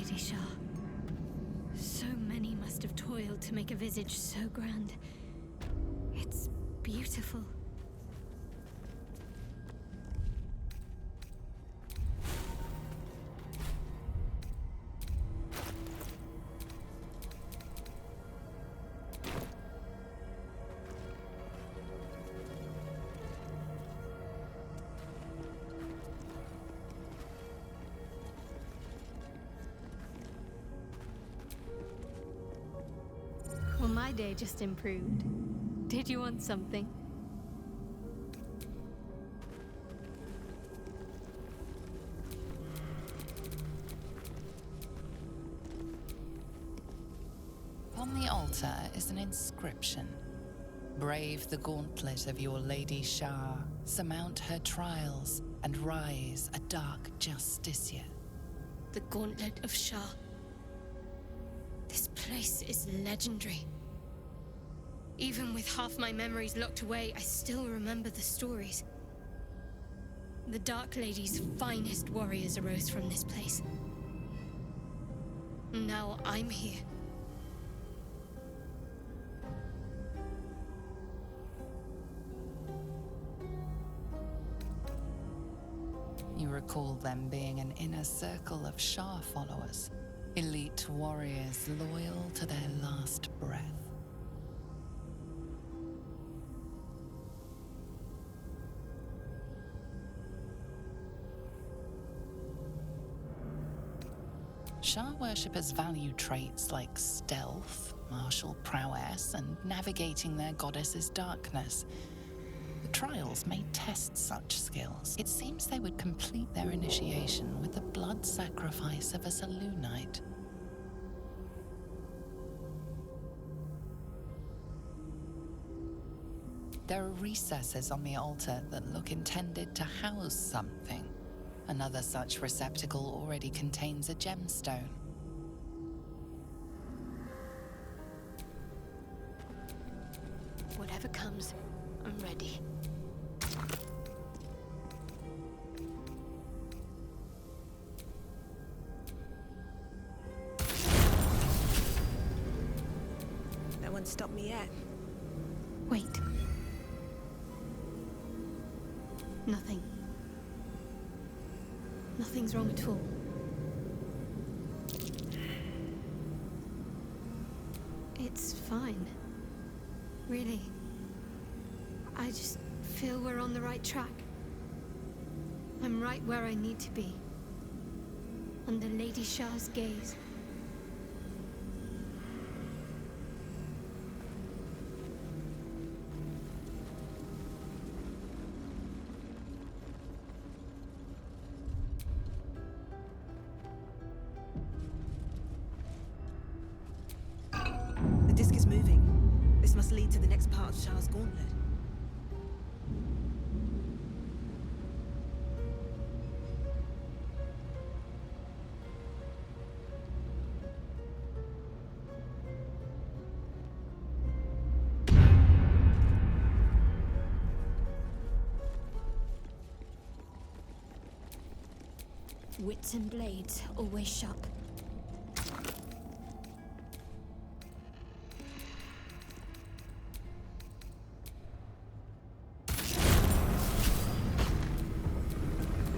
Lady Shah. So many must have toiled to make a visage so grand. It's beautiful. Well, my day just improved. Did you want something? On the altar is an inscription. Brave the gauntlet of your Lady Shah, surmount her trials, and rise a dark justiciar. The Gauntlet of Shah. This place is legendary. Even with half my memories locked away, I still remember the stories. The Dark Lady's finest warriors arose from this place. Now I'm here. You recall them being an inner circle of Shah followers, elite warriors loyal to their last breath. Shah worshippers value traits like stealth, martial prowess, and navigating their goddess's darkness. The trials may test such skills. It seems they would complete their initiation with the blood sacrifice of a Selûnite. There are recesses on the altar that look intended to house something. Another such receptacle already contains a gemstone. Whatever comes, I'm ready. No one stopped me yet. Wait. Nothing. Nothing's wrong at all. It's fine. Really. I just feel we're on the right track. I'm right where I need to be. Under Lady Shah's gaze. The disc is moving. This must lead to the next part of Shah's gauntlet. Wits and blades, always sharp.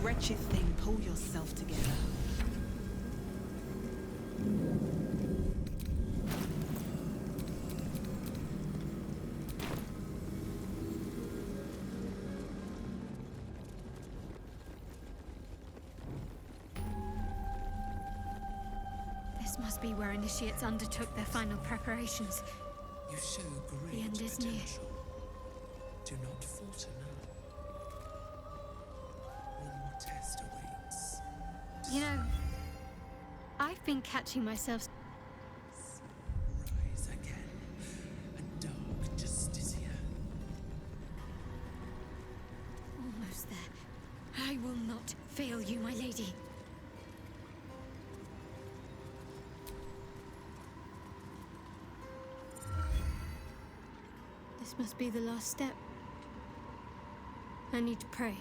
Wretched thing, pull yourself together. This must be where initiates undertook their final preparations. You show great The end is near. potential. Do not falter now. One more test awaits. You know, I've been catching myself. Rise again, a dark justiciar. Almost there. I will not fail you, my lady. This must be the last step. I need to pray.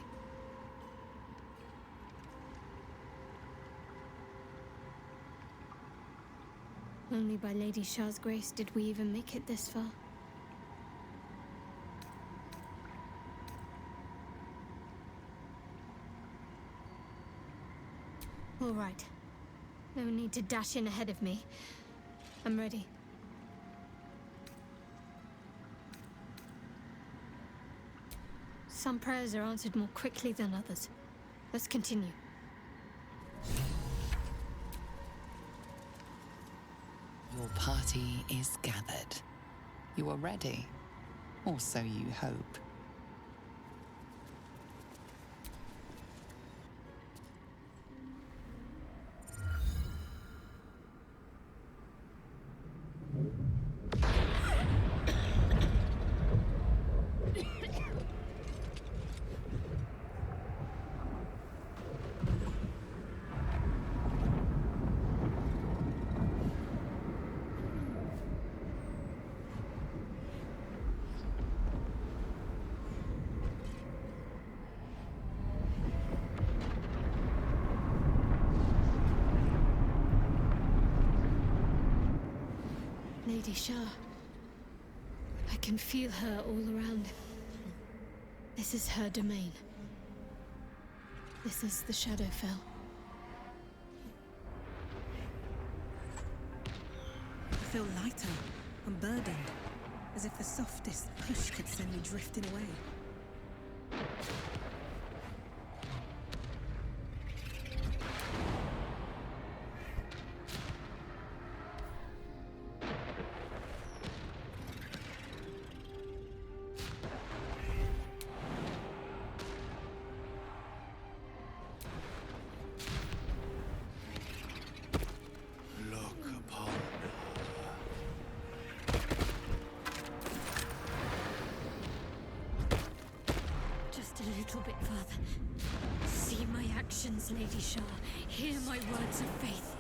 Only by Lady Shah's grace did we even make it this far. All right. No need to dash in ahead of me. I'm ready. Some prayers are answered more quickly than others. Let's continue. Your party is gathered. You are ready, or so you hope. Lady Shah. I can feel her all around. This is her domain. This is the Shadowfell. I feel lighter and burdened, as if the softest push could send me drifting away. Just a little bit further. See my actions, Lady Shah. Hear my words of faith.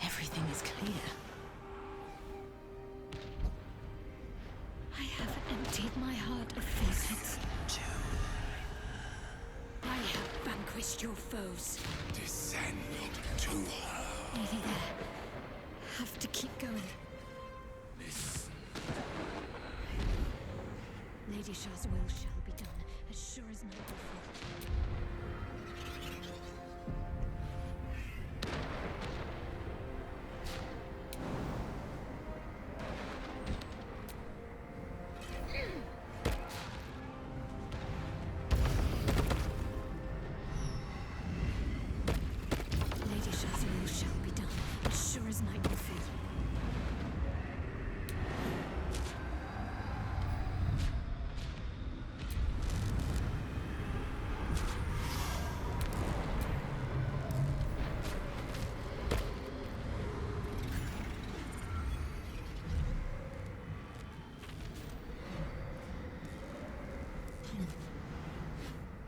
Everything is clear. I have emptied my heart of faces. I have vanquished your foes. Descend to her. Nearly there. Have to keep going. Listen. Lady Shah's will shall be done, as sure as night will fall. Lady Shah's will shall be done, as sure as night will fall.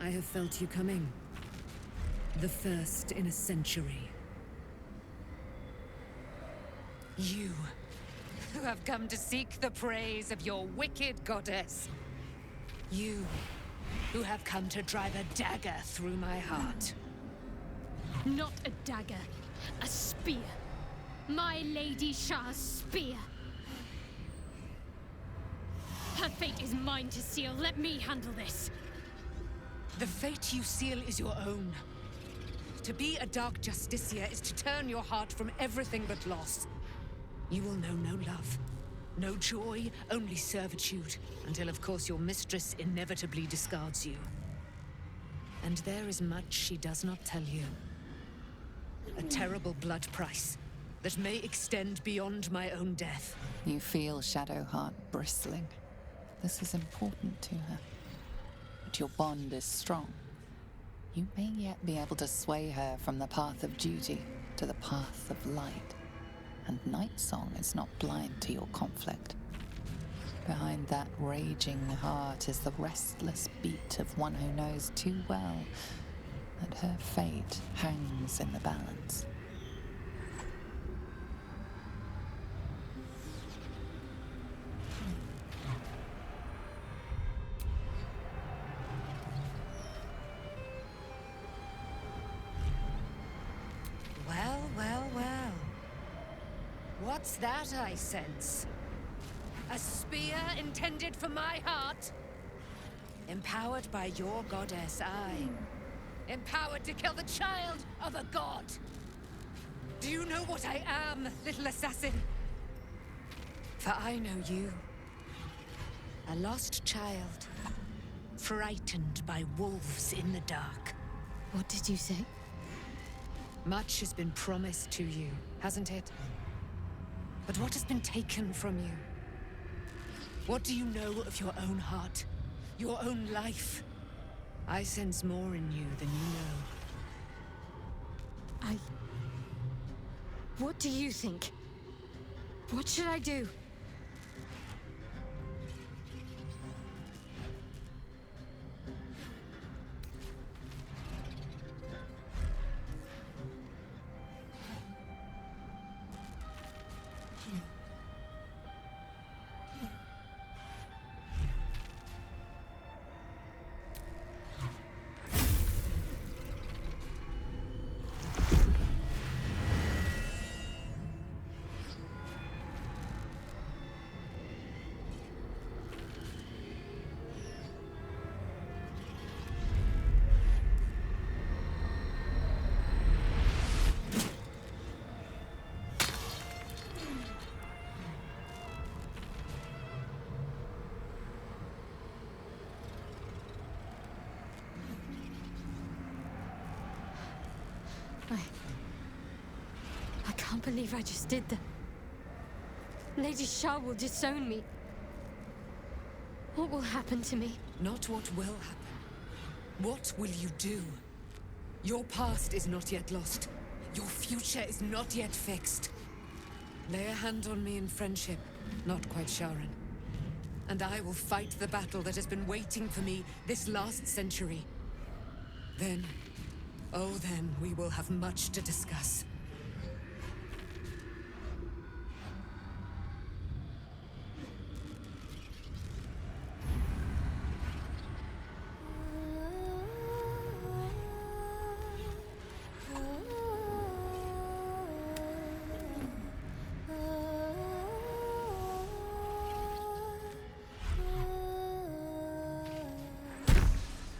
I have felt you coming. The first in a century. You who have come to seek the praise of your wicked goddess. You, who have come to drive a dagger through my heart. Not a dagger, a spear. My Lady Shah's spear. Her fate is mine to seal. Let me handle this. The fate you seal is your own. To be a Dark Justicia is to turn your heart from everything but loss. You will know no love, no joy, only servitude, until of course your mistress inevitably discards you. And there is much she does not tell you. A terrible blood price that may extend beyond my own death. You feel Shadowheart bristling. This is important to her. But your bond is strong. You may yet be able to sway her from the path of duty to the path of light. And Nightsong is not blind to your conflict. Behind that raging heart is the restless beat of one who knows too well that her fate hangs in the balance. Well, well, well. What's that I sense? A spear intended for my heart? Empowered by your goddess, empowered to kill the child of a god. Do you know what I am, little assassin? For I know you. A lost child, frightened by wolves in the dark. What did you say? Much has been promised to you, hasn't it? But what has been taken from you? What do you know of your own heart? Your own life? I sense more in you than you know. What do you think? What should I do? I can't believe I just did that. Lady Shah will disown me. What will happen to me? Not what will happen. What will you do? Your past is not yet lost. Your future is not yet fixed. Lay a hand on me in friendship, not quite Sharon. And I will fight the battle that has been waiting for me this last century. Then, oh then, we will have much to discuss.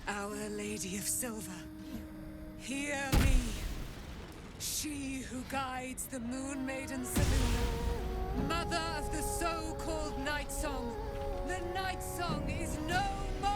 Our Lady of Silver, hear me. She who guides the Moon Maiden Selûne, mother of the so-called Night Song. The Night Song is no more!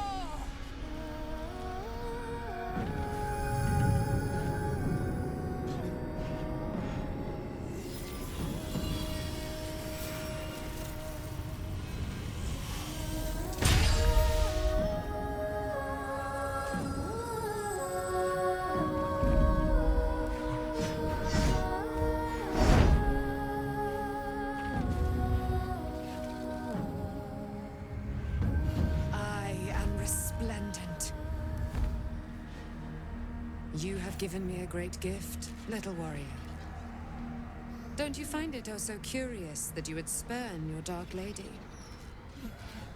You have given me a great gift, little warrior. Don't you find it oh so curious that you would spurn your Dark Lady?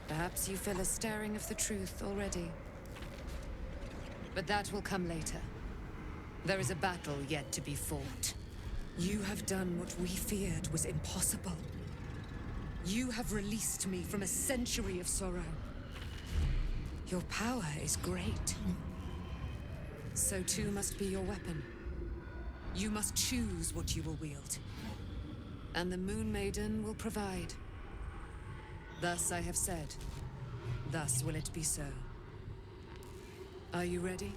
Perhaps you feel a stirring of the truth already. But that will come later. There is a battle yet to be fought. You have done what we feared was impossible. You have released me from a century of sorrow. Your power is great. So too must be your weapon. You must choose what you will wield. And the Moon Maiden will provide. Thus I have said. Thus will it be so. Are you ready?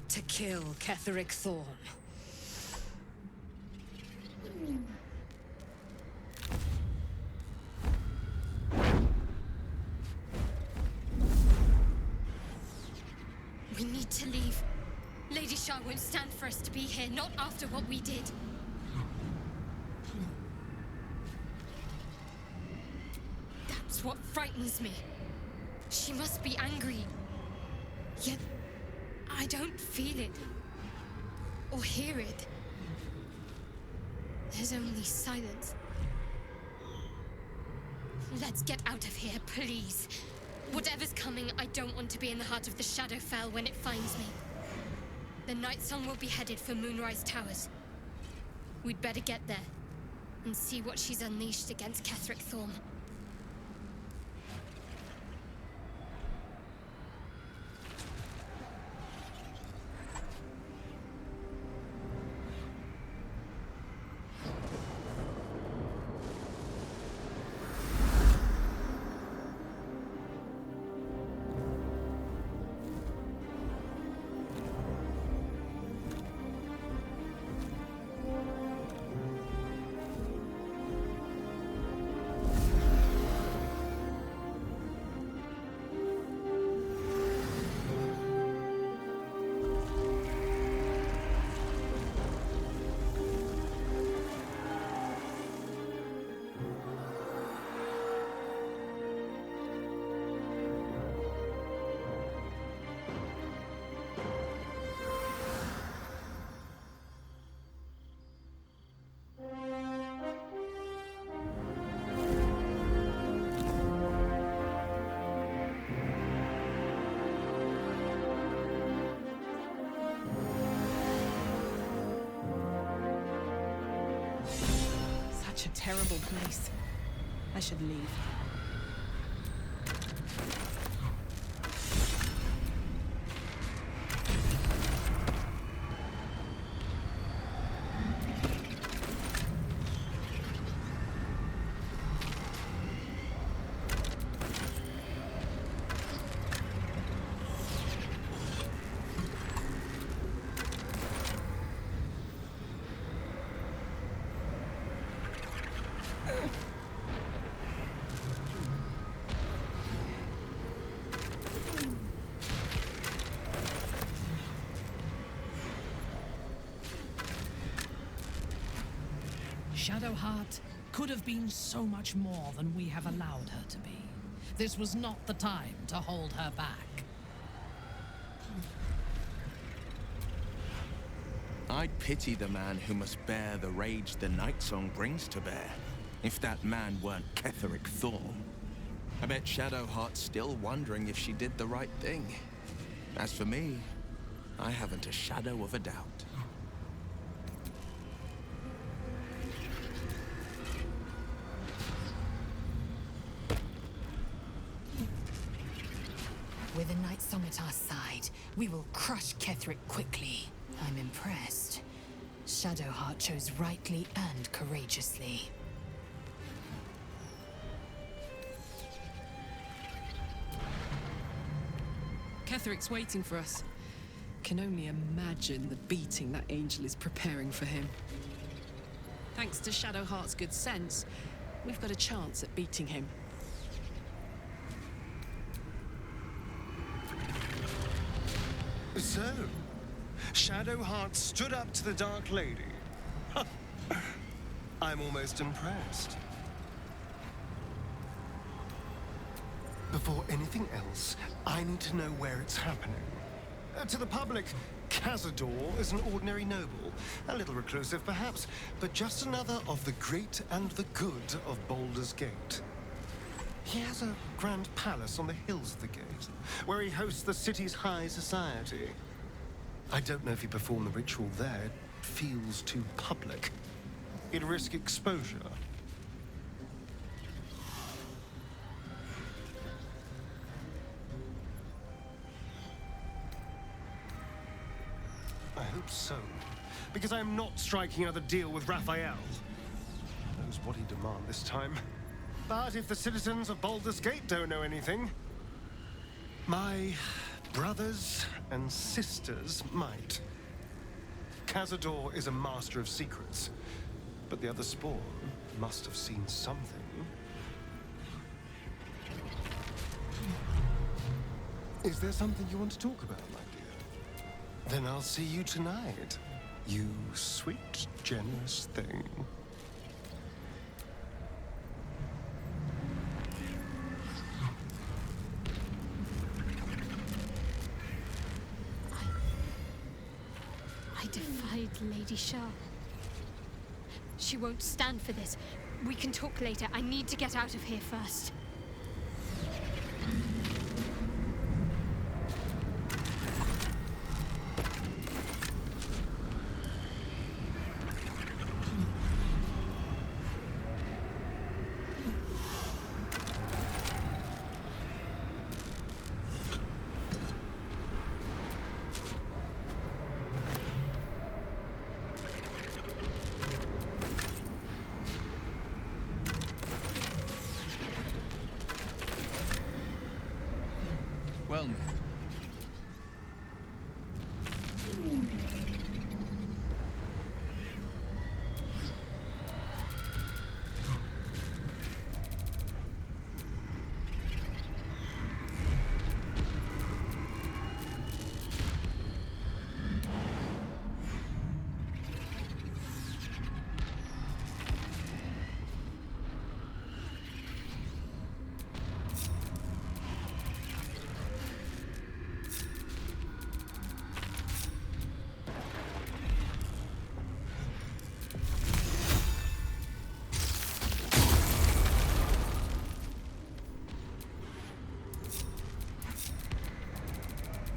To kill Ketheric Thorm. We need to leave. Lady Shah won't stand for us to be here, not after what we did. That's what frightens me. She must be angry. Yet, I don't feel it. Or hear it. There's only silence. Let's get out of here, please. Whatever's coming, I don't want to be in the heart of the Shadowfell when it finds me. The Night Song will be headed for Moonrise Towers. We'd better get there and see what she's unleashed against Ketheric Thorm. Such a terrible place. I should leave. Shadowheart could have been so much more than we have allowed her to be. This was not the time to hold her back. I'd pity the man who must bear the rage the Night Song brings to bear, if that man weren't Ketheric Thorm. I bet Shadowheart's still wondering if she did the right thing. As for me, I haven't a shadow of a doubt. With a Night Song at our side, we will crush Ketheric quickly. I'm impressed. Shadowheart chose rightly and courageously. Ketheric's waiting for us. Can only imagine the beating that angel is preparing for him. Thanks to Shadowheart's good sense, we've got a chance at beating him. So, Shadowheart stood up to the Dark Lady. I'm almost impressed. Before anything else, I need to know where it's happening. To the public, Cazador is an ordinary noble. A little reclusive, perhaps, but just another of the great and the good of Baldur's Gate. He has a grand palace on the hills of the gate, where he hosts the city's high society. I don't know if he performed the ritual there. It feels too public. He'd risk exposure. I hope so, because I am not striking another deal with Raphael. Who knows what he'd demand this time. But if the citizens of Baldur's Gate don't know anything, my brothers and sisters might. Cazador is a master of secrets, but the other spawn must have seen something. Is there something you want to talk about, my dear? Then I'll see you tonight, you sweet, generous thing. I defied Lady Shah. She won't stand for this. We can talk later. I need to get out of here first. Well,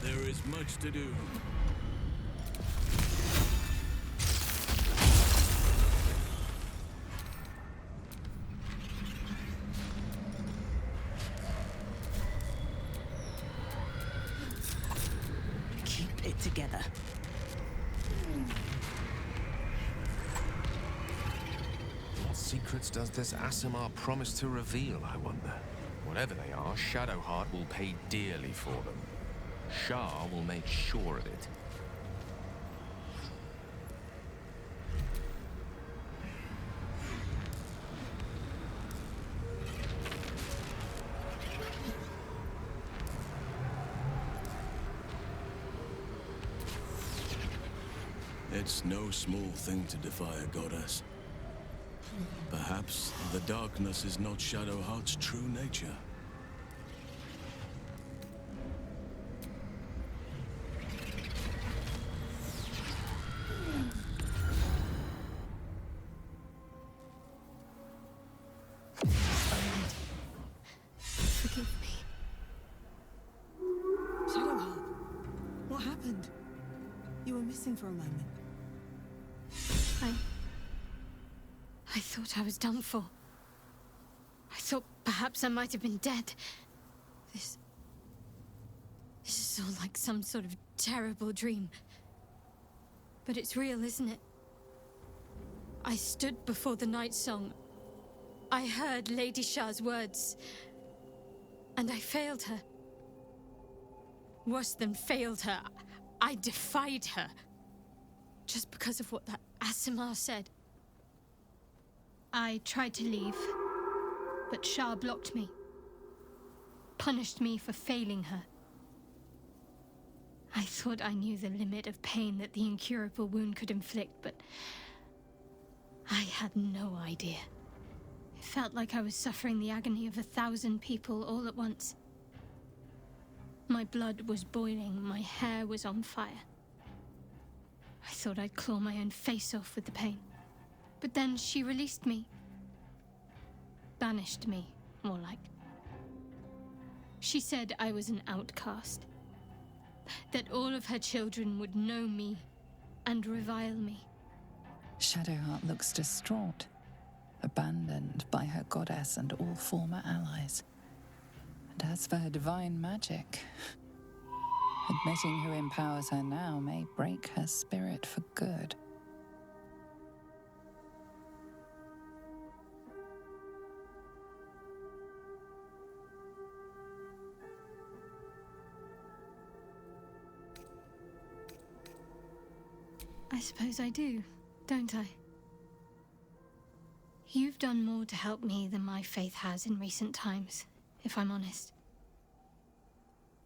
There is much to do. Keep it together. what secrets does this Aasimar promise to reveal, I wonder? Whatever they are, Shadowheart will pay dearly for them. Shah will make sure of it. It's no small thing to defy a goddess. Perhaps the darkness is not Shadowheart's true nature. Forgive me. Shadowheart, what happened? You were missing for a moment. I thought I was done for. I thought perhaps I might have been dead. This is all like some sort of terrible dream. But it's real, isn't it? I stood before the night song. I heard Lady Shah's words. And I failed her. Worse than failed her, I defied her. Just because of what that Aasimar said. I tried to leave, but Shah blocked me. Punished me for failing her. I thought I knew the limit of pain that the incurable wound could inflict, but I had no idea. It felt like I was suffering the agony of 1,000 people all at once. My blood was boiling, my hair was on fire. I thought I'd claw my own face off with the pain. But then she released me. Banished me, more like. She said I was an outcast. That all of her children would know me and revile me. Shadowheart looks distraught, abandoned by her goddess and all former allies. And as for her divine magic, admitting who empowers her now may break her spirit for good. I suppose I do, don't I? You've done more to help me than my faith has in recent times, if I'm honest.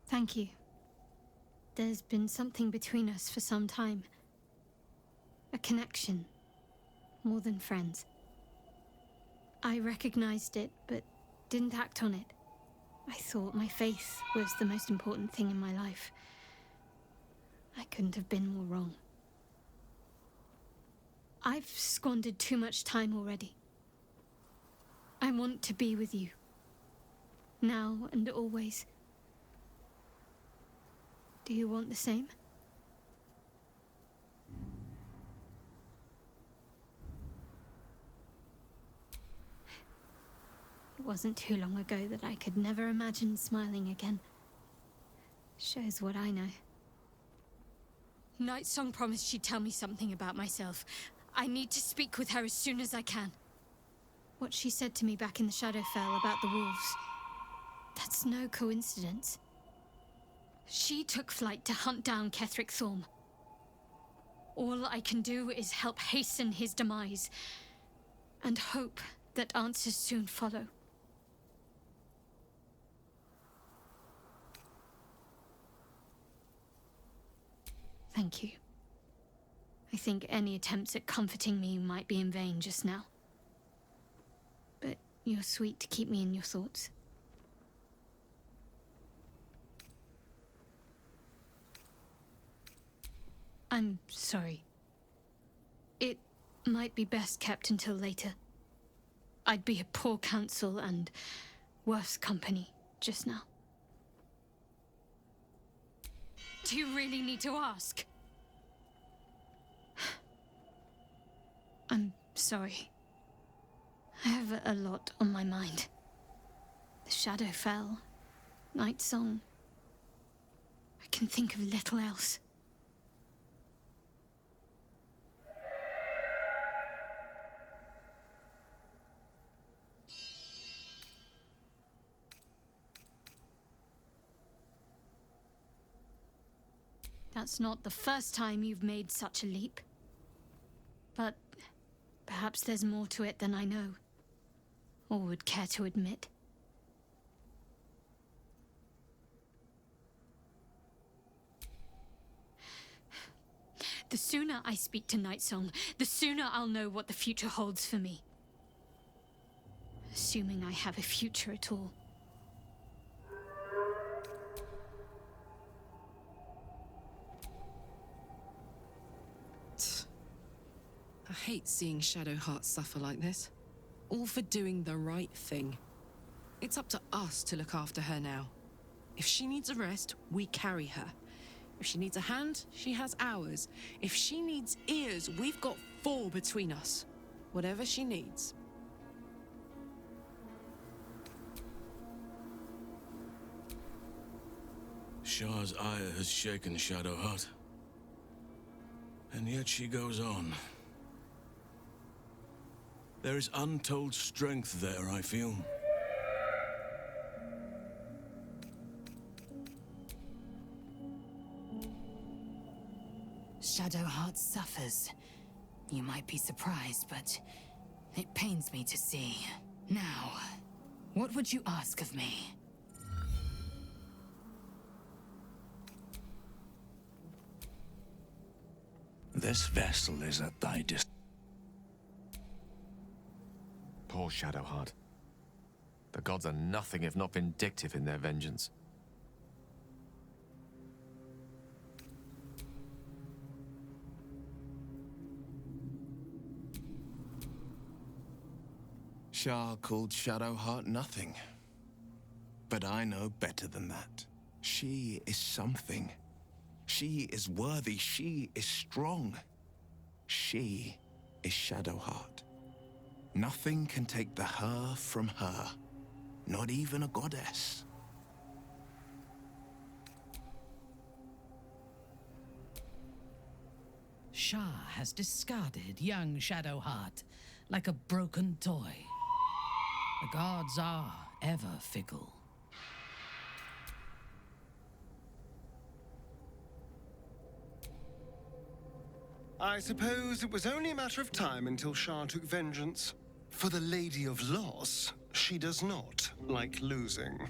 Thank you. There's been something between us for some time. A connection, more than friends. I recognized it, but didn't act on it. I thought my faith was the most important thing in my life. I couldn't have been more wrong. I've squandered too much time already. I want to be with you. Now and always. Do you want the same? It wasn't too long ago that I could never imagine smiling again. Shows what I know. Nightsong promised she'd tell me something about myself. I need to speak with her as soon as I can. What she said to me back in the Shadowfell about the wolves, that's no coincidence. She took flight to hunt down Ketheric Thorm. All I can do is help hasten his demise, and hope that answers soon follow. Thank you. I think any attempts at comforting me might be in vain just now. But you're sweet to keep me in your thoughts. I'm sorry. It might be best kept until later. I'd be a poor counsel and worse company just now. Do you really need to ask? I'm sorry. I have a lot on my mind. The Shadowfell, Nightsong. I can think of little else. That's not the first time you've made such a leap. But perhaps there's more to it than I know, or would care to admit. The sooner I speak to Nightsong, the sooner I'll know what the future holds for me. Assuming I have a future at all. I hate seeing Shadowheart suffer like this. All for doing the right thing. It's up to us to look after her now. If she needs a rest, we carry her. If she needs a hand, she has ours. If she needs ears, we've got 4 between us. Whatever she needs. Shah's ire has shaken Shadowheart. And yet she goes on. There is untold strength there, I feel. Shadowheart suffers. You might be surprised, but it pains me to see. Now, what would you ask of me? This vessel is at thy Poor Shadowheart. The gods are nothing if not vindictive in their vengeance. Shah called Shadowheart nothing. But I know better than that. She is something. She is worthy. She is strong. She is Shadowheart. Nothing can take the her from her. Not even a goddess. Shah has discarded young Shadowheart like a broken toy. The gods are ever fickle. I suppose it was only a matter of time until Shah took vengeance. For the Lady of Loss, she does not like losing.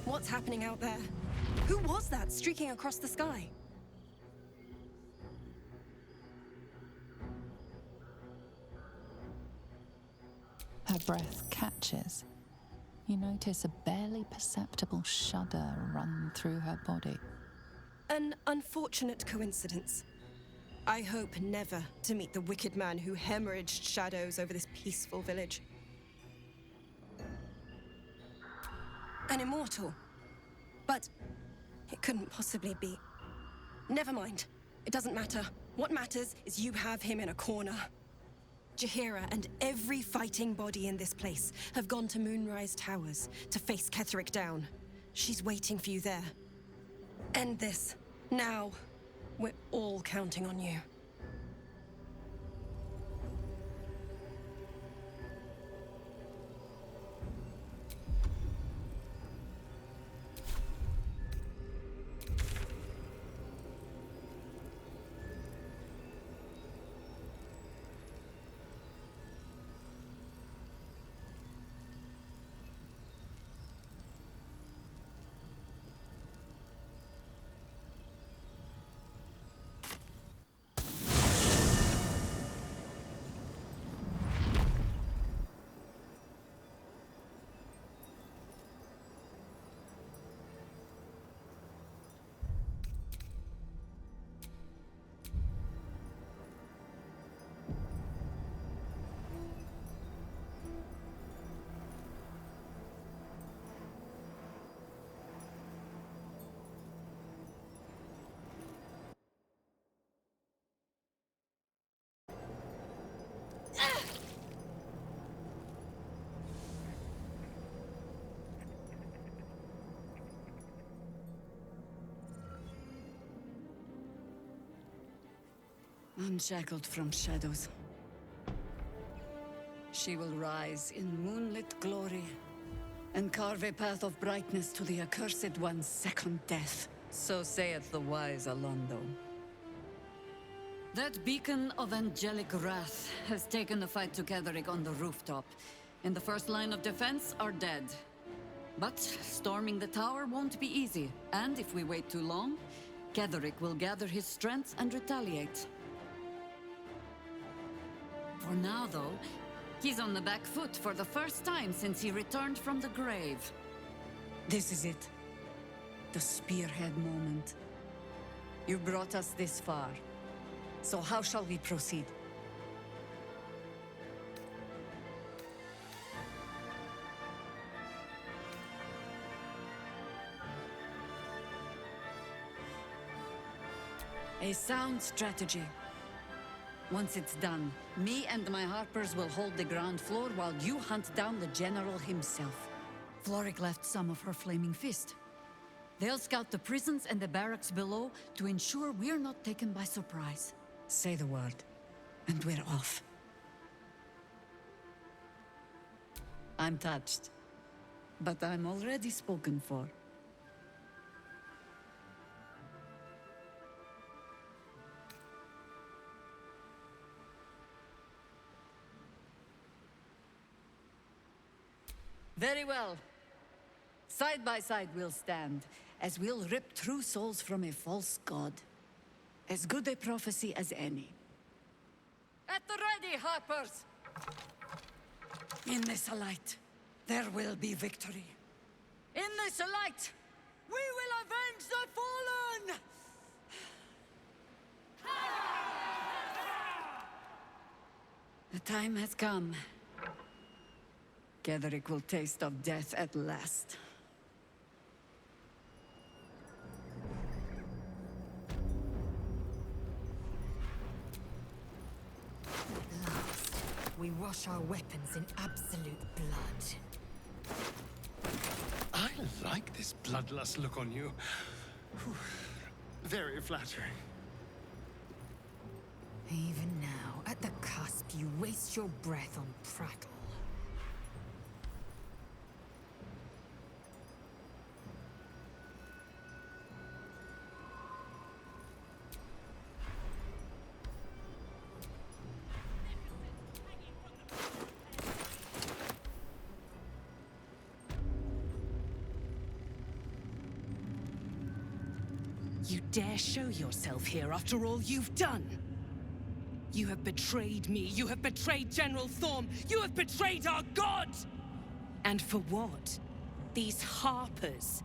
What's happening out there? Who was that streaking across the sky? Her breath catches. You notice a barely perceptible shudder run through her body. An unfortunate coincidence. I hope never to meet the wicked man who hemorrhaged shadows over this peaceful village. An immortal. But it couldn't possibly be. Never mind. It doesn't matter. What matters is you have him in a corner. Jaheira and every fighting body in this place have gone to Moonrise Towers to face Ketheric down. She's waiting for you there. End this. Now. We're all counting on you. Unshackled from shadows, she will rise in moonlit glory and carve a path of brightness to the accursed one's second death. So saith the wise Alondo. That beacon of angelic wrath has taken the fight to Ketheric on the rooftop, and the first line of defense are dead. But storming the tower won't be easy, and if we wait too long, Ketheric will gather his strength and retaliate. For now, though, he's on the back foot for the first time since he returned from the grave. This is it. The spearhead moment. You brought us this far. So how shall we proceed? A sound strategy. Once it's done, me and my Harpers will hold the ground floor while you hunt down the General himself. Floric left some of her flaming fist. They'll scout the prisons and the barracks below to ensure we're not taken by surprise. Say the word, and we're off. I'm touched. but I'm already spoken for. Very well. Side by side we'll stand, as we'll rip true souls from a false god. As good a prophecy as any. At the ready, Harpers! In this light, there will be victory. In this light, we will avenge the fallen! The time has come. Ketheric will taste of death at last. At last, we wash our weapons in absolute blood. I like this bloodlust look on you. Whew. Very flattering. Even now, at the cusp, you waste your breath on prattle. You dare show yourself here after all you've done? You have betrayed me, you have betrayed General Thorm, you have betrayed our god! And for what? These Harpers.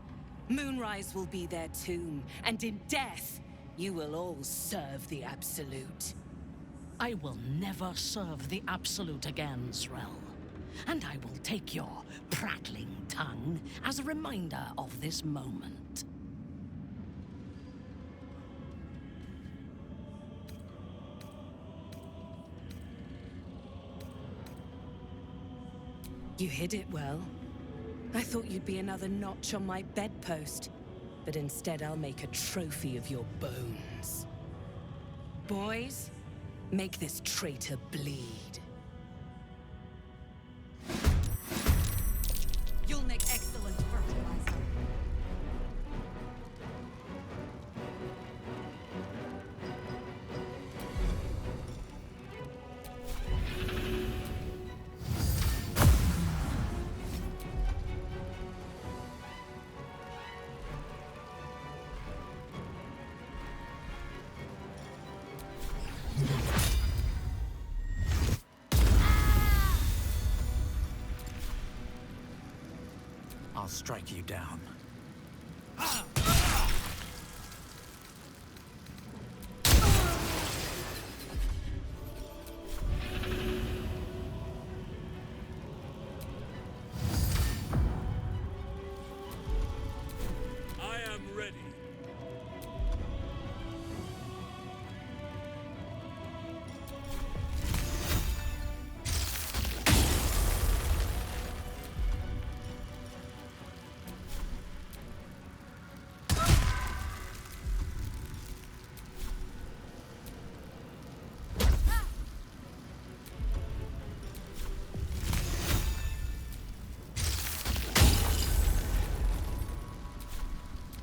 Moonrise will be their tomb, and in death, you will all serve the Absolute. I will never serve the Absolute again, Zrel. And I will take your prattling tongue as a reminder of this moment. You hid it well. I thought you'd be another notch on my bedpost, but instead I'll make a trophy of your bones. Boys, make this traitor bleed. You'll make excellent fertilizer. I'll strike you down. I am ready.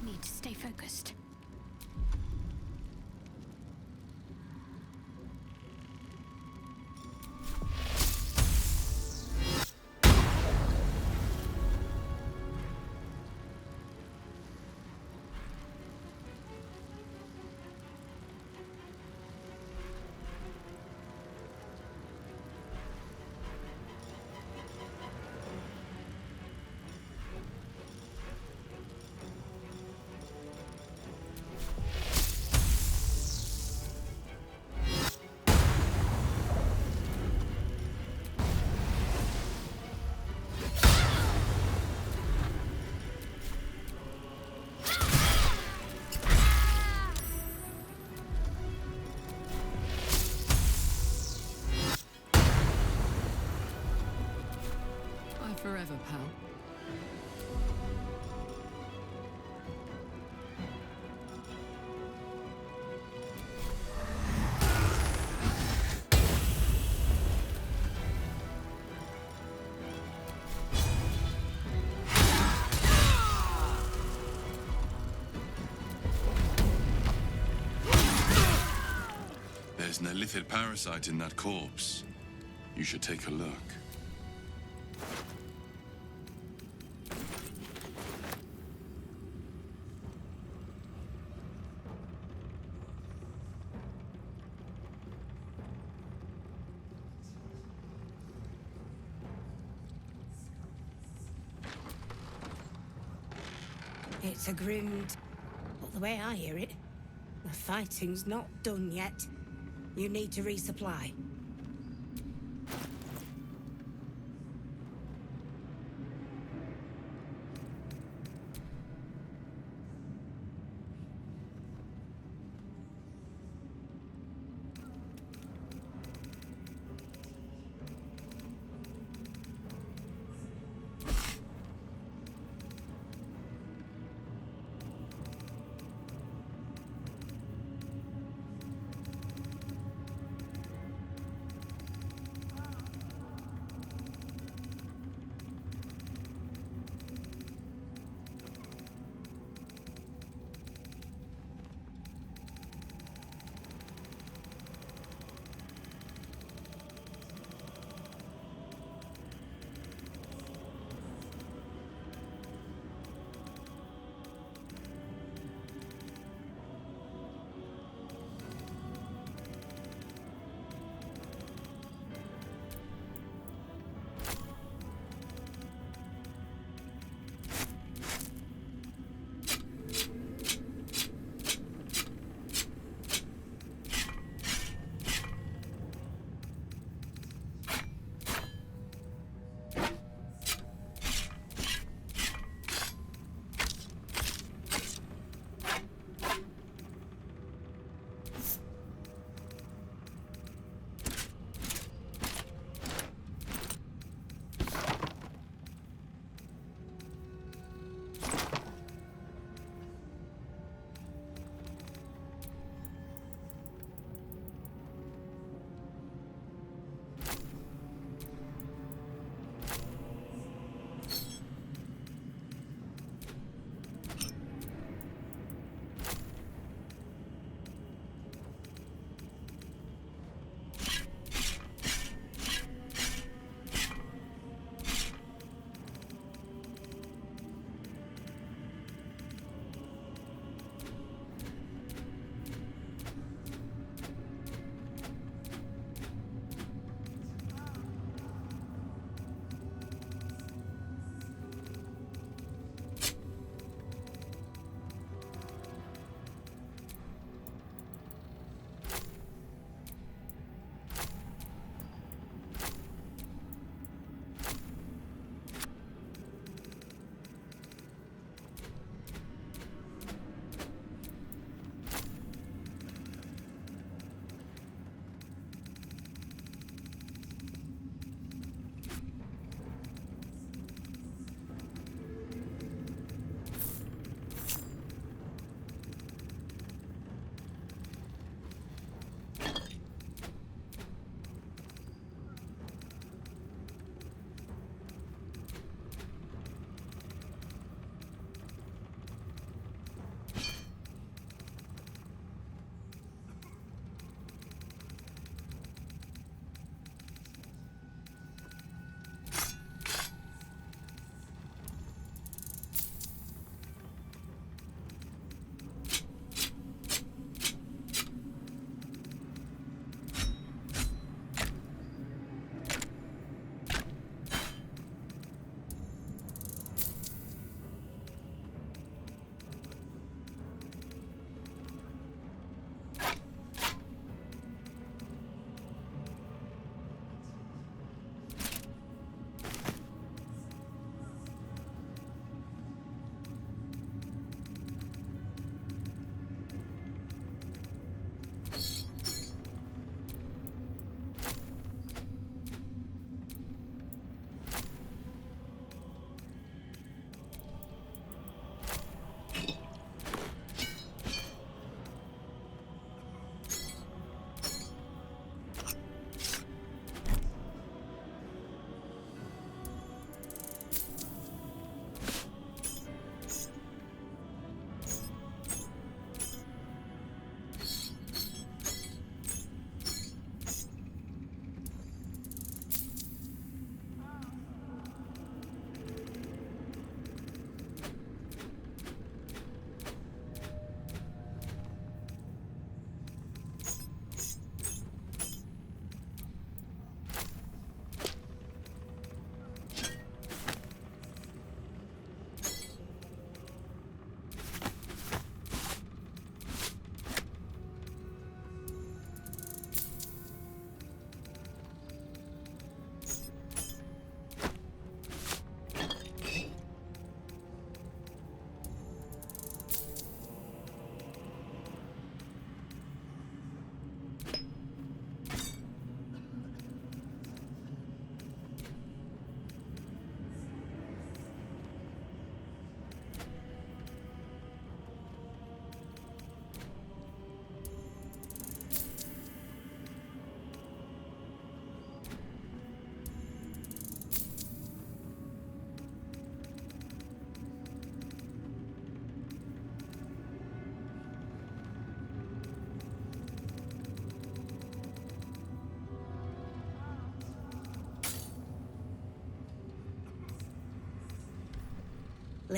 Need to stay focused. Forever, pal. There's an illithid parasite in that corpse. You should take a look. It's a grim... But the way I hear it, the fighting's not done yet. You need to resupply.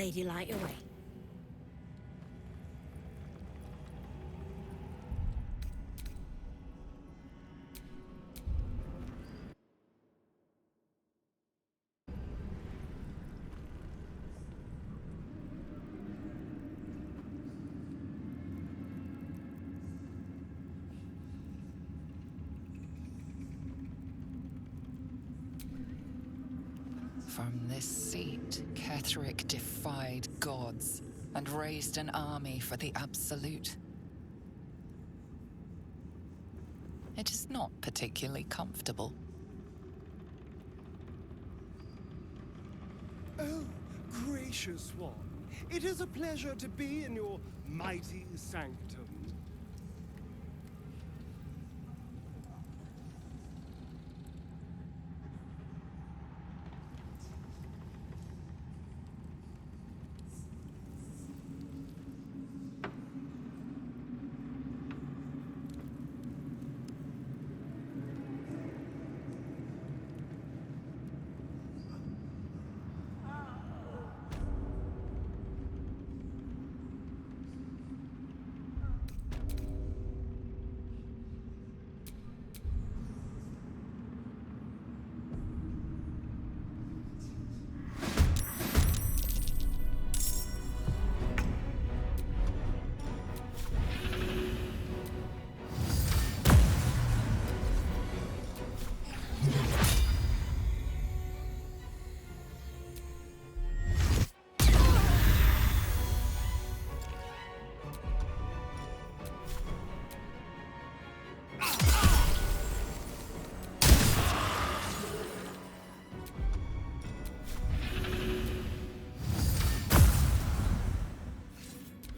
Lady Light away. From this seat, Ketheric defied gods and raised an army for the Absolute. It is not particularly comfortable. Oh, gracious one. It is a pleasure to be in your mighty sanctum.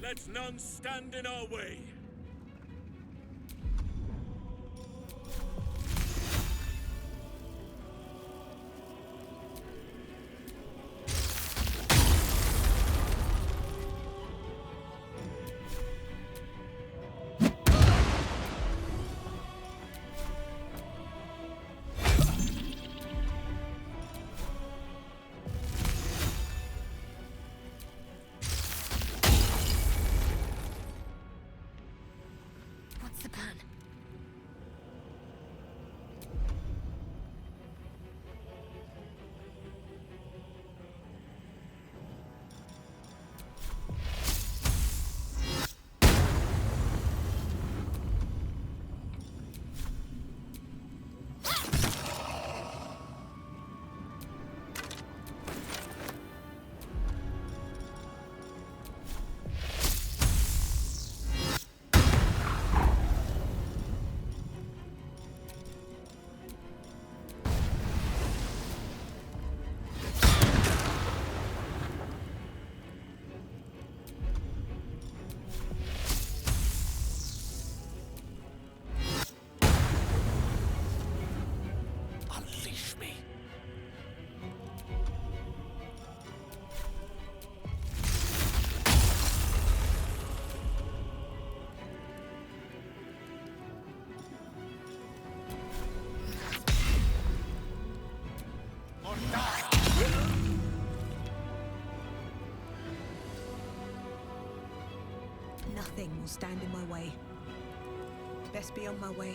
Let none stand in our way. What's the plan? Unleash me. Nothing will stand in my way. Best be on my way.